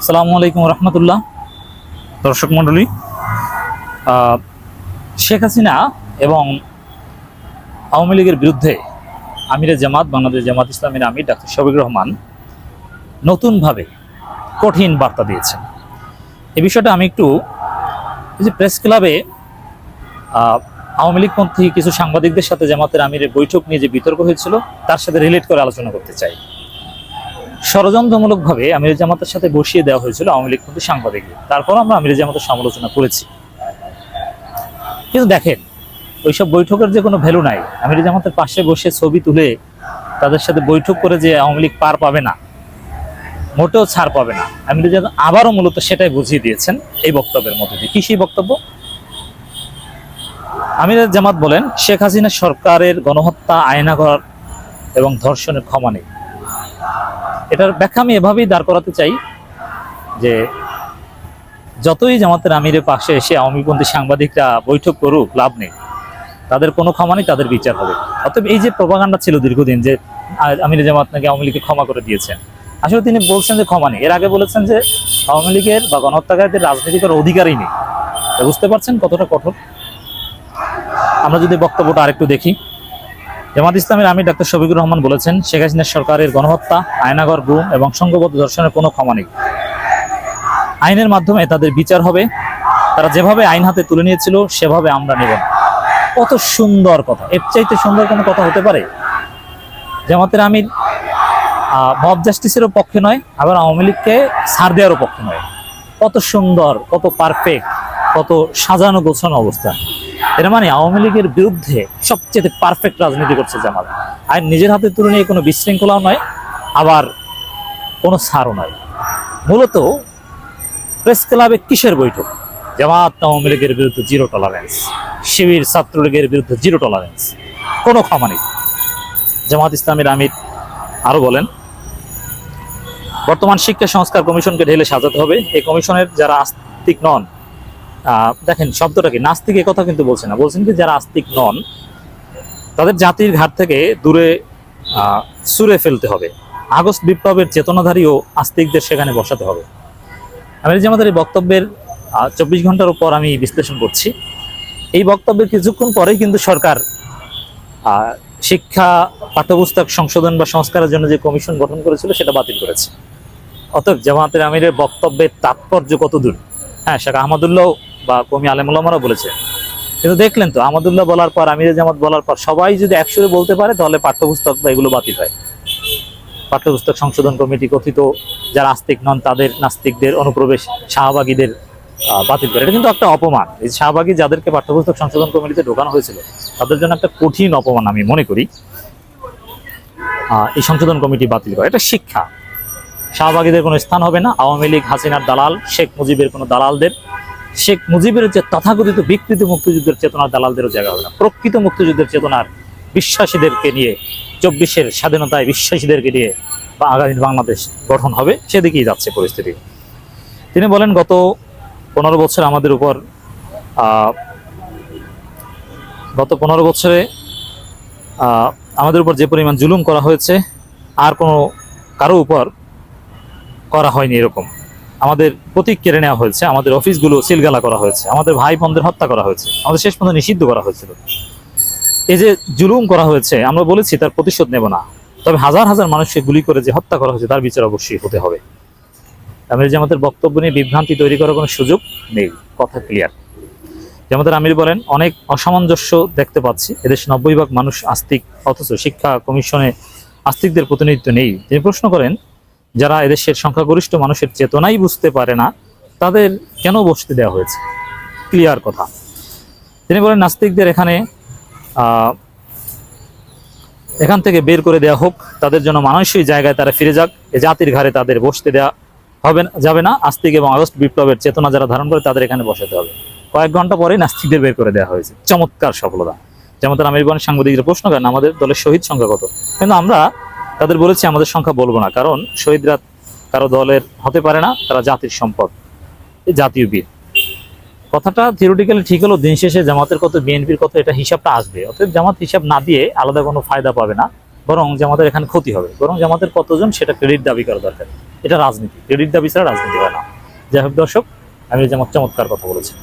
আসসালামু আলাইকুম রহমতুল্লাহ। দর্শক মণ্ডলী, শেখ হাসিনা এবং আওয়ামী লীগের বিরুদ্ধে আমিরে জামাত, বাংলাদেশ জামাত ইসলামের আমির ডাক্তার শফিকুর রহমান নতুনভাবে কঠিন বার্তা দিয়েছেন। এই বিষয়টা আমি একটু প্রেস ক্লাবে আওয়ামী লীগপন্থী কিছু সাংবাদিকদের সাথে জামাতের আমিরের বৈঠক নিয়ে যে বিতর্ক হয়েছিল তার সাথে রিলেট করে আলোচনা করতে চাই। ষড়যন্ত্রমূলকভাবে আমির জামাতের সাথে বসিয়ে দেওয়া হয়েছিল আওয়ামী লীগপন্থী সাংবাদিকদের, তারপর আমরা আমির জামাতের সমালোচনা করেছি। কিন্তু দেখেন, ওইসব বৈঠকের যে কোনো ভ্যালু নাই। আমির জামাতের পাশে বসে ছবি তুলে তাদের সাথে বৈঠক করে যে আওয়ামী লীগ পার পাবে না, মোটেও ছাড় পাবে না, আমির জামাত আবারও মূলত সেটাই বুঝিয়ে দিয়েছেন এই বক্তব্যের মধ্যে দিয়ে। কি সেই বক্তব্য? আমির জামাত বলেন, শেখ হাসিনা সরকারের গণহত্যা, আয়নাঘর এবং ধর্ষণের ক্ষমা নেই। এটার ব্যাখ্যা আমি এভাবেই দাঁড় করাতে চাই যে যতই জামাতের আমিরের পাশে এসে আওয়ামীপন্থী সাংবাদিকরা বৈঠক করুক, লাভ নেই, তাদের কোনো ক্ষমা নেই, তাদের বিচার হবে। অতএব এই যে প্রপাগান্ডা ছিল দীর্ঘদিন যে আমির জামাত নাকি আওয়ামী লীগকে ক্ষমা করে দিয়েছেন, আসলে তিনি বলছেন যে ক্ষমা নেই। এর আগে বলেছেন যে আওয়ামী লীগের বা গণহত্যাকারীদের রাজনীতি করার অধিকারই নেই। বুঝতে পারছেন কতটা কঠোর? আমরা যদি বক্তব্যটা আরেকটু দেখি, জামাত ইসলামের আমির ডাক্তার শফিকুর রহমান বলেছেন, শেখ হাসিনা সরকারের গণহত্যা, আয়নাঘর, গুম এবং সংঘবদ্ধ ধর্ষণের কোনো ক্ষমা নেই। আইনের মাধ্যমে তাদের বিচার হবে। তারা যেভাবে আইন হাতে তুলে নিয়েছিল সেভাবে আমরা নেব না। কত সুন্দর কথা! এর চাইতে সুন্দর কোনো কথা হতে পারে? জামাতের আমির মব জাস্টিসেরও পক্ষে নয়, আবার আওয়ামী লীগকে ছাড় দেওয়ারও পক্ষে নয়। কত সুন্দর, কত পারফেক্ট, কত সাজানো গোছানো অবস্থা। এর মানে আওয়ামী লীগের বিরুদ্ধে সবচেয়ে পারফেক্ট রাজনীতি করছে জামাত। আর নিজের হাতে তুলে নিয়ে কোনো বিশৃঙ্খলাও নয়, আবার কোনো ছাড়ও নয়। মূলত প্রেস ক্লাবে কিসের বৈঠক? জামাত আওয়ামী লীগের বিরুদ্ধে জিরো টলারেন্স, শিবির ছাত্রলীগের বিরুদ্ধে জিরো টলারেন্স, কোনো ক্ষমা নেই। জামাত ইসলামের আমির আরো বলেন, বর্তমান শিক্ষা সংস্কার কমিশনকে ঢেলে সাজাতে হবে। এই কমিশনের যারা আস্তিক নন, দেখেন শব্দটা কি, নাস্তিক কথা কিন্তু বলছে না, বলছেন কি যারা আস্তিক নন তাদের জাতির ঘাট থেকে দূরে ছুঁড়ে ফেলতে হবে। আগস্ট বিপ্লবের চেতনাধারী ও আস্তিকদের সেখানে বসাতে হবে। আমির জামাতের এই বক্তব্যের 24 ঘন্টার উপর আমি বিশ্লেষণ করছি। এই বক্তব্যের কিছুক্ষণ পরেই কিন্তু সরকার শিক্ষা পাঠ্যপুস্তক সংশোধন বা সংস্কারের জন্য যে কমিশন গঠন করেছিল সেটা বাতিল করেছে। অতএব জামাতের আমিরের বক্তব্যের তাৎপর্য কত দূর? হ্যাঁ, শেখ আহমদুল্লাহ বা কমি আলেম ওলামারা বলেছে, কিন্তু দেখলেন তো আহমদুল্লাহ বলার পর, আমির জামাত বলার পর সবাই যদি একসুরে বলতে পারে তাহলে পাঠ্যপুস্তক বা এগুলো বাতিল হয়। পাঠ্যপুস্তক সংশোধন কমিটি কথিত যারা আস্তিক নন তাদের, নাস্তিকদের অনুপ্রবেশ, শাহবাগীদের বাতিল করে। এটা কিন্তু একটা অপমান। এই শাহবাগী যাদেরকে পাঠ্যপুস্তক সংশোধন কমিটিতে ঢোকানো হয়েছিল তাদের জন্য একটা কঠিন অপমান আমি মনে করি এই সংশোধন কমিটি বাতিল করা। এটা শিক্ষা। শাহবাগীদের কোনো স্থান হবে না। আওয়ামী লীগ, হাসিনার দালাল, শেখ মুজিবের কোনো দালালদের, শেখ মুজিবের যে তথাকথিত বিকৃত মুক্তিযুদ্ধের চেতনার দালালদেরও জায়গা হবে না। প্রকৃত মুক্তিযুদ্ধের চেতনার বিশ্বাসীদেরকে নিয়ে, 24-এর স্বাধীনতায় বিশ্বাসীদেরকে নিয়ে বা আগামী বাংলাদেশ গঠন হবে, সেদিকেই যাচ্ছে পরিস্থিতি। তিনি বলেন, গত 15 বছর আমাদের উপর, গত 15 বছরে আমাদের উপর যে পরিমাণ জুলুম করা হয়েছে আর কোনো কারো উপর করা হয়নি এরকম। আমাদের প্রতীক কেড়ে নেওয়া হয়েছে, আমাদের অফিসগুলো সিলগালা করা হয়েছে, আমাদের ভাই বোনদের হত্যা করা হয়েছে, আমাদের শেষ পর্যন্ত নিষিদ্ধ করা হয়েছিল। এই যে জুলুম করা হয়েছে, আমরা বলেছি তার প্রতিশোধ নেব না, তবে হাজার হাজার মানুষকে গুলি করে যে হত্যা করা হয়েছে তার বিচার অবশ্যই হতে হবে। আমির জামাতের বক্তব্য নিয়ে বিভ্রান্তি তৈরি করার কোনো সুযোগ নেই, কথা ক্লিয়ার। জামাতের আমির বলেন, অনেক অসামঞ্জস্য দেখতে পাচ্ছি। এদেশে 90% মানুষ আস্তিক, অথচ শিক্ষা কমিশনে আস্তিকদের প্রতিনিধিত্ব নেই। তিনি প্রশ্ন করেন, যারা এদেশের সংখ্যাগরিষ্ঠ মানুষের চেতনাই বুঝতে পারে না তাদের কেন বসতে দেওয়া হয়েছে? ক্লিয়ার কথা। তিনি বলেন, নাস্তিকদের এখান থেকে বের করে দেওয়া হোক, তাদের জন্য মানসিক জায়গায় তারা ফিরে যাক। এ জাতির ঘাড়ে তাদের বসতে দেওয়া যাবে না। আস্তিক এবং আগস্ট বিপ্লবের চেতনা যারা ধারণ করে তাদের এখানে বসাতে হবে। কয়েক ঘন্টা পরেই নাস্তিকদের বের করে দেওয়া হয়েছে। চমৎকার সফলতা। জামাতের আমির বলেন, সাংবাদিকরা প্রশ্ন করেন, আমাদের দলের শহীদ সংখ্যা কত? কিন্তু আমরা তাদের বলেছি আমাদের সংখ্যা বলবো না, কারণ শহীদরা কারো দলের হতে পারে না, তারা জাতির সম্পদ, জাতীয় বীর। কথাটা থিওরিটিক্যালি ঠিক হলো, দিন শেষে জামাতের কত, বিএনপির কত, এটা হিসাবটা আসবে। অতএব জামাত হিসাব না দিয়ে আলাদা কোনো ফায়দা পাবে না, বরং জামাতের এখানে ক্ষতি হবে। বরং জামাতের কতজন সেটা ক্রেডিট দাবি করা দরকার। এটা রাজনীতি, ক্রেডিট দাবি ছাড়া রাজনীতি হয় না। যাই হোক দর্শক, আমির জামাত চমৎকার কথা বলেছেন।